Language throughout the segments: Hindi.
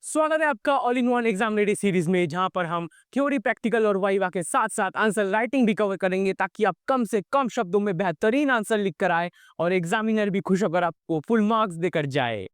स्वागत है आपका all in one exam ready series में, जहां पर हम थ्योरी, प्रैक्टिकल और वाइवा के साथ साथ आंसर राइटिंग भी कवर करेंगे, ताकि आप कम से कम शब्दों में बेहतरीन आंसर लिख कर आए और एग्जामिनर भी खुश होकर आपको फुल मार्क्स देकर जाए।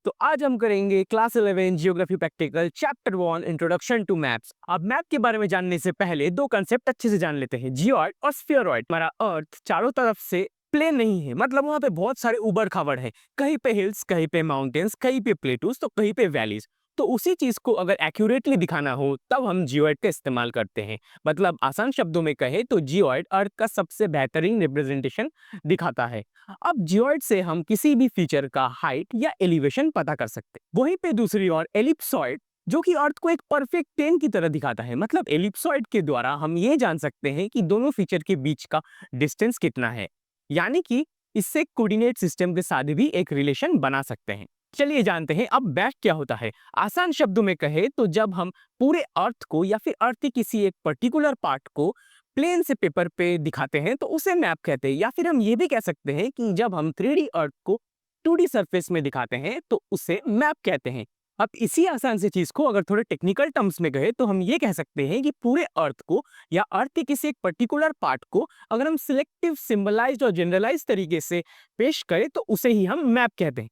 तो आज हम करेंगे class 11 geography practical chapter 1 introduction to maps. अब मैप के बारे में जानने से पहले दो कंसेप्ट अच्छे से जान लेते हैं, जियोइड और स्फीयरॉइड। हमारा अर्थ चारों तरफ से प्लेन नहीं है, मतलब वहां पे बहुत सारे उबड़ खाबड़ है, कहीं पे हिल्स, कहीं पे माउंटेन्स, कहीं पे प्लेटूज, तो कहीं पे वैलीज। तो उसी चीज को अगर एक्यूरेटली दिखाना हो तब हम जियोइड का इस्तेमाल करते हैं। मतलब आसान शब्दों में कहे तो जियोइड अर्थ का सबसे बेहतरीन रिप्रेजेंटेशन दिखाता है। अब जियोइड से हम किसी भी फीचर का हाइट या एलिवेशन पता कर सकते हैं। वहीं पे दूसरी ओर एलिप्सॉइड, जो कि अर्थ को एक परफेक्ट प्लेन की तरह दिखाता है। मतलब एलिप्सॉइड के द्वारा हम ये जान सकते हैं कि दोनों फीचर के बीच का डिस्टेंस कितना है, यानी कि इससे कोऑर्डिनेट सिस्टम के साथ भी एक रिलेशन बना सकते हैं। चलिए जानते हैं अब मैप क्या होता है। आसान शब्दों में कहे तो जब हम पूरे अर्थ को या फिर अर्थ के किसी एक पर्टिकुलर पार्ट को प्लेन से पेपर पे दिखाते हैं तो उसे मैप कहते हैं। या फिर हम ये भी कह सकते हैं कि जब हम 3D अर्थ को 2D सरफेस में दिखाते हैं तो उसे मैप कहते हैं। अब इसी आसान सी चीज को अगर थोड़े टेक्निकल टर्म्स में कहे तो हम ये कह सकते हैं कि पूरे अर्थ को या अर्थ के किसी एक पर्टिकुलर पार्ट को अगर हम सिलेक्टिव, सिंबलाइज्ड और जनरलाइज तरीके से पेश करें तो उसे ही हम मैप कहते हैं।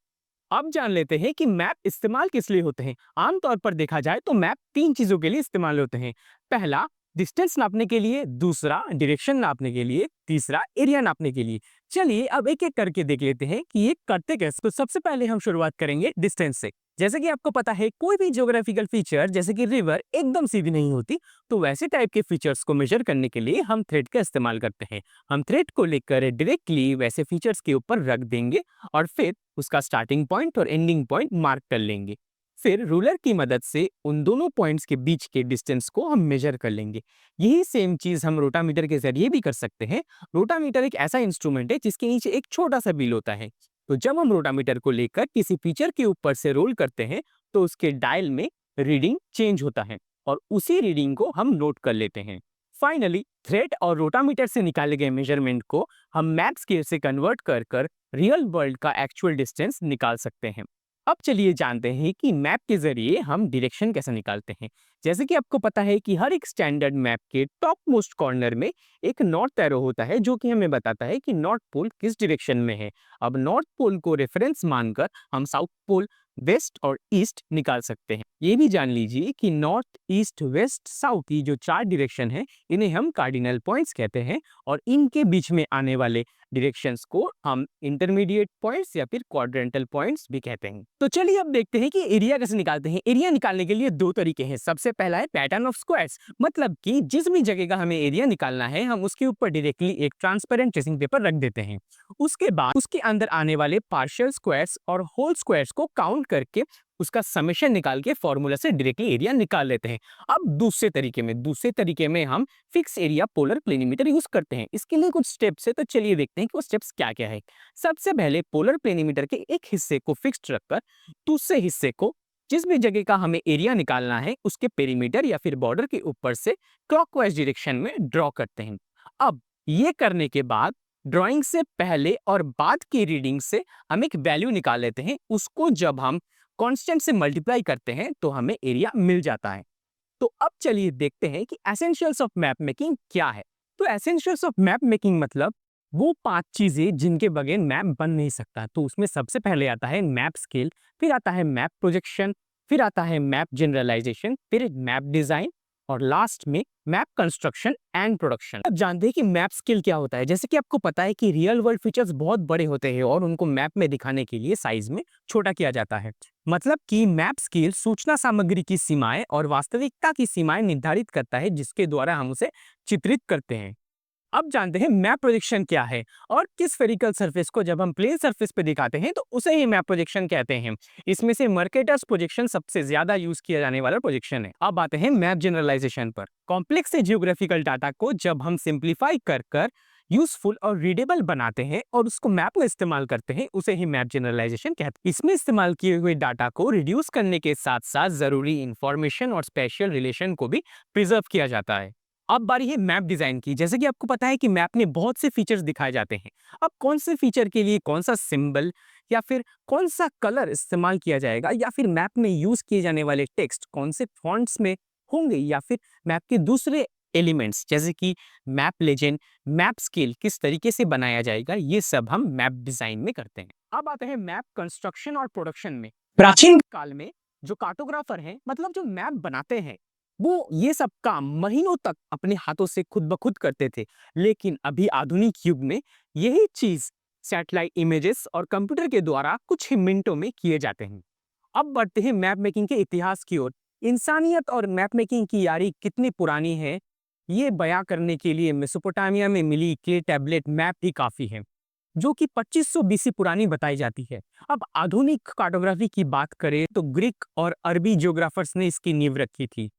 अब जान लेते हैं कि मैप इस्तेमाल किस लिए होते हैं। आमतौर पर देखा जाए तो मैप तीन चीजों के लिए इस्तेमाल होते हैं। पहला, डिस्टेंस नापने के लिए, दूसरा डायरेक्शन नापने के लिए, तीसरा एरिया नापने के लिए। चलिए अब एक एक करके देख लेते हैं कि ये करते कैसे। तो सबसे पहले हम शुरुआत करेंगे डिस्टेंस से। जैसे कि आपको पता है कोई भी ज्योग्राफिकल फीचर जैसे कि रिवर एकदम सीधी नहीं होती, तो वैसे टाइप के फीचर्स को मेजर करने के लिए हम थ्रेड का इस्तेमाल करते हैं। हम थ्रेड को लेकर डायरेक्टली वैसे फीचर्स के ऊपर रख देंगे और फिर उसका स्टार्टिंग पॉइंट और एंडिंग पॉइंट मार्क कर लेंगे। फिर रूलर की मदद से उन दोनों पॉइंट्स के बीच के डिस्टेंस को हम मेजर कर लेंगे। यही सेम चीज हम रोटामीटर के जरिए भी कर सकते हैं। रोटामीटर एक ऐसा इंस्ट्रूमेंट है जिसके नीचे एक छोटा सा व्हील होता है। तो जब हम रोटामीटर को लेकर किसी फीचर के ऊपर से रोल करते हैं तो उसके डायल में रीडिंग चेंज होता है और उसी रीडिंग को हम नोट कर लेते हैं। फाइनली थ्रेड और रोटामीटर से निकाले गए मेजरमेंट को हम मैप स्केल से कन्वर्ट कर कर रियल वर्ल्ड का एक्चुअल डिस्टेंस निकाल सकते हैं। अब चलिए जानते हैं कि मैप के जरिए हम डायरेक्शन कैसे निकालते हैं। जैसे कि आपको पता है कि हर एक स्टैंडर्ड मैप के टॉप मोस्ट कॉर्नर में एक नॉर्थ एरो होता है, जो कि हमें बताता है कि नॉर्थ पोल किस डायरेक्शन में है। अब नॉर्थ पोल को रेफरेंस मानकर हम साउथ पोल, वेस्ट और ईस्ट निकाल सकते हैं। ये भी जान लीजिए कि नॉर्थ, ईस्ट, वेस्ट, साउथ की जो चार डायरेक्शन है इन्हें हम कार्डिनल पॉइंट्स कहते हैं और इनके बीच में आने वाले डायरेक्शंस को हम इंटरमीडिएट पॉइंट्स या फिर क्वाड्रेंटल पॉइंट्स भी कहते हैं। तो चलिए अब देखते हैं कि एरिया कैसे निकालते हैं। एरिया निकालने के लिए दो तरीके हैं। सबसे पहला है पैटर्न ऑफ स्क्वायर्स, मतलब कि जिस भी जगह का हमें एरिया निकालना है हम उसके ऊपर डायरेक्टली एक ट्रांसपेरेंट ट्रेसिंग पेपर रख देते हैं। उसके बाद उसके अंदर आने वाले पार्शियल स्क्वायर्स और होल स्क्वायर्स को काउंट करके उसका समेशन निकाल के फॉर्मूला से डायरेक्टली एरिया निकाल लेते हैं। अब दूसरे तरीके में हम फिक्स एरिया पोलर प्लेनीमीटर यूज करते हैं। इसके लिए कुछ स्टेप्स है, तो चलिए देखते हैं कि वो स्टेप्स क्या क्या है। सबसे पहले पोलर प्लेनीमीटर के एक हिस्से को फिक्स्ड रखकर दूसरे हिस्से को जिस भी जगह का हमें एरिया निकालना है उसके पेरीमीटर या फिर बॉर्डर के ऊपर से क्लॉकवाइज डायरेक्शन में ड्रॉ करते हैं। अब ये करने के बाद ड्राइंग से पहले और बाद की रीडिंग से हम एक वैल्यू निकाल लेते हैं। उसको जब हम कांस्टेंट से मल्टीप्लाई करते हैं तो हमें एरिया मिल जाता है। तो अब चलिए देखते हैं कि एसेंशियल्स ऑफ मैप मेकिंग क्या है। तो एसेंशियल्स ऑफ मैप मेकिंग मतलब वो पांच चीजें जिनके बगैर मैप बन नहीं सकता। तो उसमें सबसे पहले आता है मैप स्केल, फिर आता है मैप प्रोजेक्शन, फिर आता है मैप जनरलाइजेशन, फिर मैप डिजाइन और लास्ट में मैप कंस्ट्रक्शन एंड प्रोडक्शन। अब जानते हैं कि मैप स्केल क्या होता है। जैसे कि आपको पता है कि रियल वर्ल्ड फीचर्स बहुत बड़े होते हैं और उनको मैप में दिखाने के लिए साइज में छोटा किया जाता है। मतलब कि मैप स्केल सूचना सामग्री की सीमाएं और वास्तविकता की सीमाएं निर्धारित करता है, जिसके द्वारा हम उसे चित्रित करते हैं। अब जानते हैं मैप प्रोजेक्शन क्या है और किस स्फेरिकल सरफेस को जब हम प्लेन सरफेस पे दिखाते हैं तो उसे ही मैप प्रोजेक्शन कहते हैं। इसमें से मर्केटर्स प्रोजेक्शन सबसे ज्यादा यूज किया जाने वाला प्रोजेक्शन है। अब आते हैं मैप जनरलाइजेशन पर। कॉम्प्लेक्स से जियोग्राफिकल डाटा को जब हम सिंप्लीफाई कर कर यूजफुल और रीडेबल बनाते हैं और उसको मैप में इस्तेमाल करते हैं, उसे ही मैप जनरलाइजेशन कहते हैं। इसमें इस्तेमाल किए हुए डाटा को रिड्यूस करने के साथ साथ जरूरी इंफॉर्मेशन और स्पेशल रिलेशन को भी प्रिजर्व किया जाता है। अब बारी है मैप डिजाइन की। जैसे कि आपको पता है कि मैप में बहुत से फीचर्स दिखाए जाते हैं। अब कौन से फीचर के लिए कौन सा सिंबल या फिर कौन सा कलर इस्तेमाल किया जाएगा, या फिर मैप में यूज किए जाने वाले टेक्स्ट कौन से फॉन्ट्स में होंगे, या फिर मैप के दूसरे एलिमेंट्स जैसे कि मैप लेजेंड, मैप स्केल किस तरीके से बनाया जाएगा, ये सब हम मैप डिजाइन में करते हैं। अब आते हैं मैप कंस्ट्रक्शन और प्रोडक्शन में। प्राचीन काल में जो कार्टोग्राफर हैं, मतलब जो मैप बनाते हैं, वो ये सब काम महीनों तक अपने हाथों से खुद ब खुद करते थे। लेकिन अभी आधुनिक युग में यही चीज सैटेलाइट इमेजेस और कंप्यूटर के द्वारा कुछ ही मिनटों में किए जाते हैं। अब बढ़ते हैं मैप मेकिंग के इतिहास की ओर। इंसानियत और मैप मेकिंग की यारी कितनी पुरानी है, ये बयां करने के लिए मेसोपोटामिया में मिली क्ले टैबलेट मैप ही काफी है, जो कि 2500 बीसी पुरानी बताई जाती है। अब आधुनिक कार्टोग्राफी की बात करें तो ग्रीक और अरबी जियोग्राफर्स ने इसकी नींव रखी थी।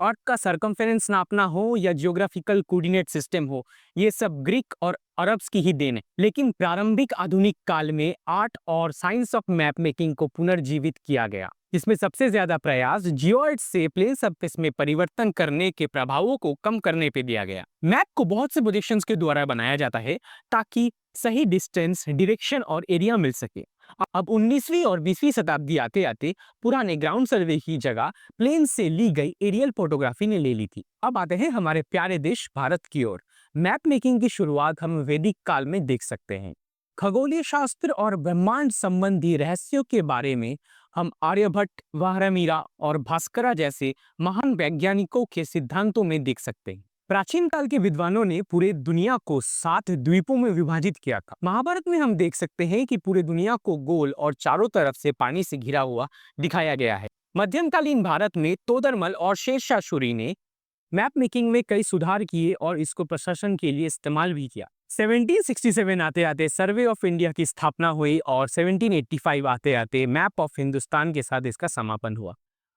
अर्थ का सरकमफेरेंस नापना हो या जियोग्राफिकल कोऑर्डिनेट सिस्टम हो, ये सब ग्रीक और अरब्स की ही देन है। लेकिन प्रारंभिक आधुनिक काल में आर्ट और साइंस ऑफ मैप मेकिंग को पुनर्जीवित किया गया, जिसमें सबसे ज्यादा प्रयास जियोइड से प्लेन सरफेस में परिवर्तन करने के प्रभावों को कम करने पे दिया गया। मैप को बहुत से पोजीशंस के द्वारा बनाया जाता है ताकि सही डिस्टेंस, डायरेक्शन और एरिया मिल सके। अब 19वीं और 20वीं शताब्दी आते आते पुराने ग्राउंड सर्वे की जगह प्लेन से ली गई एरियल फोटोग्राफी ने ले ली थी। अब आते हैं हमारे प्यारे देश भारत की ओर। मैप मेकिंग की शुरुआत हम वैदिक काल में देख सकते हैं। खगोलीय शास्त्र और ब्रह्मांड संबंधी रहस्यों के बारे में हम आर्यभट्ट, वाहरामीरा और भास्करा जैसे महान वैज्ञानिकों के सिद्धांतों में देख सकते हैं। प्राचीन काल के विद्वानों ने पूरे दुनिया को 7 द्वीपों में विभाजित किया था। महाभारत में हम देख सकते हैं कि पूरे दुनिया को गोल और चारों तरफ से पानी से घिरा हुआ दिखाया गया है। मध्यकालीन भारत में तोदरमल और शेरशाह सूरी ने मैप मेकिंग में कई सुधार किए और इसको प्रशासन के लिए इस्तेमाल भी किया। 1767 आते आते सर्वे ऑफ इंडिया की स्थापना हुई और 1785 आते आते मैप ऑफ हिंदुस्तान के साथ इसका समापन हुआ।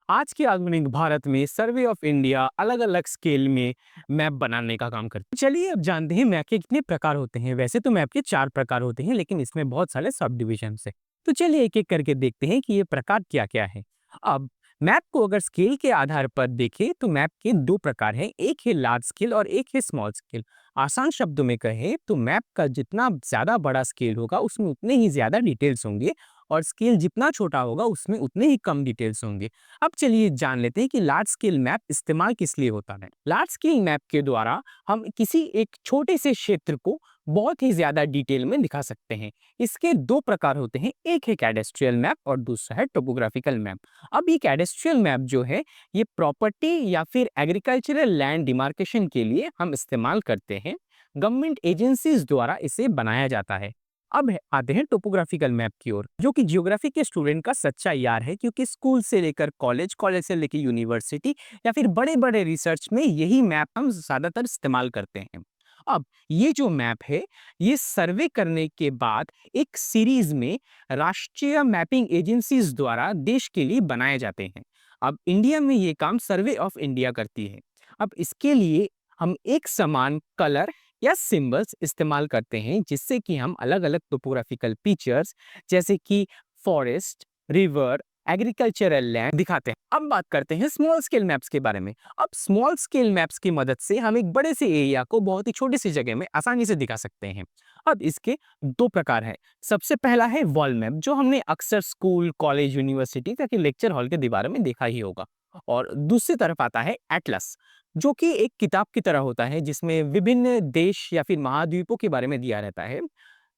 आज के आधुनिक भारत में सर्वे ऑफ इंडिया अलग अलग स्केल में मैप बनाने का काम करती है। चलिए अब जानते हैं मैप के कितने प्रकार होते हैं। वैसे तो मैप के 4 प्रकार होते हैं, लेकिन इसमें बहुत सारे सब डिविजन है। तो चलिए एक एक करके देखते हैं कि ये प्रकार क्या क्या है। अब मैप को अगर स्केल के आधार पर देखें तो मैप के 2 प्रकार हैं, एक है लार्ज स्केल और एक है स्मॉल स्केल। आसान शब्दों में कहें तो मैप का जितना ज्यादा बड़ा स्केल होगा उसमें उतने ही ज्यादा डिटेल्स होंगे, और स्केल जितना छोटा होगा उसमें उतने ही कम डिटेल्स होंगे। अब चलिए जान लेते हैं कि लार्ज स्केल मैप इस्तेमाल किस लिए होता है। लार्ज स्केल मैप के द्वारा हम किसी एक छोटे से क्षेत्र को बहुत ही ज्यादा डिटेल में दिखा सकते हैं। इसके 2 प्रकार होते हैं, एक है कैडेस्ट्रियल मैप और दूसरा है टोपोग्राफिकल मैप। अब ये कैडेस्ट्रियल मैप जो है ये प्रॉपर्टी या फिर एग्रीकल्चरल लैंड डिमार्केशन के लिए हम इस्तेमाल करते हैं। गवर्नमेंट एजेंसीज द्वारा इसे बनाया जाता है। अब आते हैं टोपोग्राफिकल मैप की ओर, जो कि जियोग्राफी के स्टूडेंट का सच्चा यार है, क्योंकि स्कूल से लेकर कॉलेज, कॉलेज से लेकर यूनिवर्सिटी या फिर बड़े बड़े रिसर्च में यही मैप हम ज्यादातर इस्तेमाल करते हैं। अब ये जो मैप है ये सर्वे करने के बाद एक सीरीज में राष्ट्रीय मैपिंग एजेंसीज द्वारा देश के लिए बनाए जाते हैं। अब इंडिया में ये काम सर्वे ऑफ इंडिया करती है। अब इसके लिए हम एक समान कलर या सिंबल्स इस्तेमाल करते हैं, जिससे कि हम अलग अलग टोपोग्राफिकल फीचर्स जैसे कि फॉरेस्ट, रिवर, एग्रीकल्चरल लैंड दिखाते हैं। अब बात करते हैं स्मॉल स्केल मैप्स के बारे में। अब स्मॉल स्केल मैप्स की मदद से हम एक बड़े से एरिया को बहुत ही छोटी सी जगह में आसानी से दिखा सकते हैं। अब इसके 2 प्रकार हैं। सबसे पहला है वॉल मैप, जो हमने अक्सर स्कूल, कॉलेज, यूनिवर्सिटी या फिर लेक्चर हॉल के दीवारों में देखा ही होगा। और दूसरी तरफ आता है एटलस, जो कि एक किताब की तरह होता है जिसमें विभिन्न देश या फिर महाद्वीपों के बारे में दिया रहता है।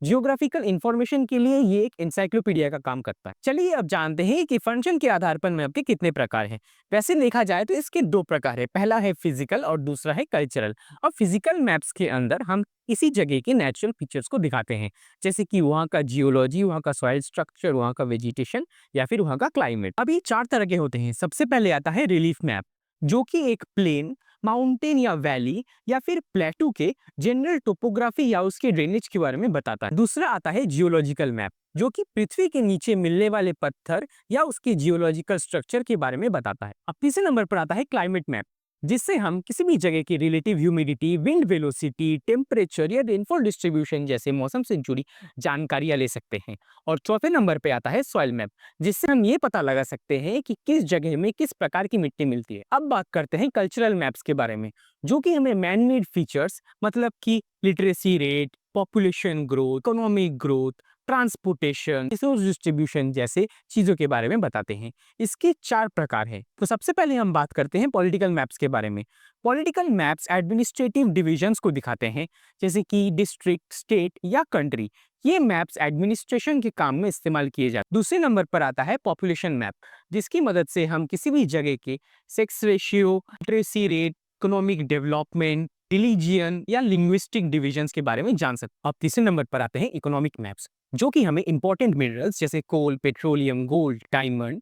जियोग्राफिकल इंफॉर्मेशन के लिए ये एक इंसाइक्लोपीडिया का काम करता है। चलिए अब जानते हैं कि फंक्शन के आधार पर मैप के कितने प्रकार हैं। वैसे देखा जाए तो इसके 2 प्रकार है, पहला है फिजिकल और दूसरा है कल्चरल। अब फिजिकल मैप्स के अंदर हम इसी जगह के नेचुरल फीचर्स को दिखाते हैं, जैसे कि वहाँ का जियोलॉजी, वहाँ का सॉइल स्ट्रक्चर, वहाँ का वेजिटेशन या फिर वहाँ का क्लाइमेट। अब ये 4 तरह के होते हैं। सबसे पहले आता है रिलीफ मैप, जो कि एक प्लेन, माउंटेन या वैली या फिर प्लेटू के जनरल टोपोग्राफी या उसके ड्रेनेज के बारे में बताता है। दूसरा आता है जियोलॉजिकल मैप, जो कि पृथ्वी के नीचे मिलने वाले पत्थर या उसके जियोलॉजिकल स्ट्रक्चर के बारे में बताता है। अब तीसरे नंबर पर आता है क्लाइमेट मैप, जिससे हम किसी भी जगह की relative humidity, wind velocity, temperature या रेनफॉल डिस्ट्रीब्यूशन जैसे मौसम से जुड़ी जानकारियां ले सकते हैं। और चौथे नंबर पे आता है सॉइल मैप, जिससे हम ये पता लगा सकते हैं कि किस जगह में किस प्रकार की मिट्टी मिलती है। अब बात करते हैं कल्चरल मैप्स के बारे में, जो कि हमें मैन मेड फीचर्स मतलब कि literacy rate, population growth, economic growth, transportation, resource distribution जैसे चीजों के बारे में बताते हैं। इसके 4 प्रकार हैं। तो सबसे पहले हम बात करते हैं पॉलिटिकल मैप्स के बारे में। पॉलिटिकल मैप्स एडमिनिस्ट्रेटिव डिविजन्स को दिखाते हैं, जैसे कि डिस्ट्रिक्ट, स्टेट या कंट्री। ये मैप्स एडमिनिस्ट्रेशन के काम में इस्तेमाल किए जाते हैं। दूसरे नंबर पर आता है पॉपुलेशन मैप, जिसकी मदद से हम किसी भी जगह के sex ratio, literacy rate, economic development, religion या लिंग्विस्टिक डिविजन्स के बारे में जान सकते हैं। अब तीसरे नंबर पर आते हैं इकोनॉमिक मैप्स, जो कि हमें इंपॉर्टेंट मिनरल्स जैसे कोल, पेट्रोलियम, गोल्ड, डायमंड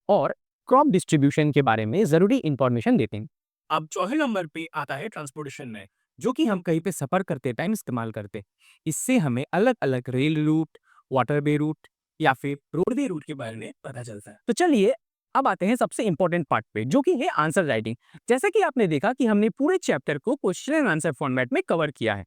और क्रॉप डिस्ट्रीब्यूशन के बारे में जरूरी इंफॉर्मेशन देते हैं। अब चौथे नंबर पे आता है ट्रांसपोर्टेशन मैप, जो कि हम कहीं पे सफर करते टाइम इस्तेमाल करते हैं। इससे हमें अलग अलग रेल रूट, वाटरवे रूट या फिर रोडवे रूट के बारे में पता चलता है। तो चलिए अब आते हैं सबसे इंपॉर्टेंट पार्ट पे, जो कि है आंसर राइटिंग। जैसे कि आपने देखा कि हमने पूरे चैप्टर को क्वेश्चन एंड आंसर फॉर्मेट में कवर किया है।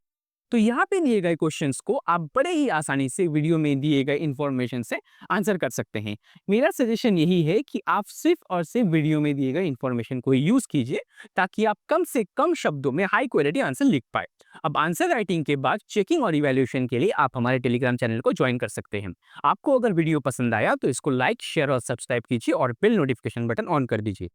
तो यहाँ पे दिए गए क्वेश्चंस को आप बड़े ही आसानी से वीडियो में दिए गए इंफॉर्मेशन से आंसर कर सकते हैं। मेरा सजेशन यही है कि आप सिर्फ और सिर्फ वीडियो में दिए गए इंफॉर्मेशन को यूज कीजिए, ताकि आप कम से कम शब्दों में हाई क्वालिटी आंसर लिख पाए। अब आंसर राइटिंग के बाद चेकिंग और इवैल्यूएशन के लिए आप हमारे टेलीग्राम चैनल को ज्वाइन कर सकते हैं। आपको अगर वीडियो पसंद आया तो इसको लाइक, शेयर और सब्सक्राइब कीजिए और बेल नोटिफिकेशन बटन ऑन कर दीजिए।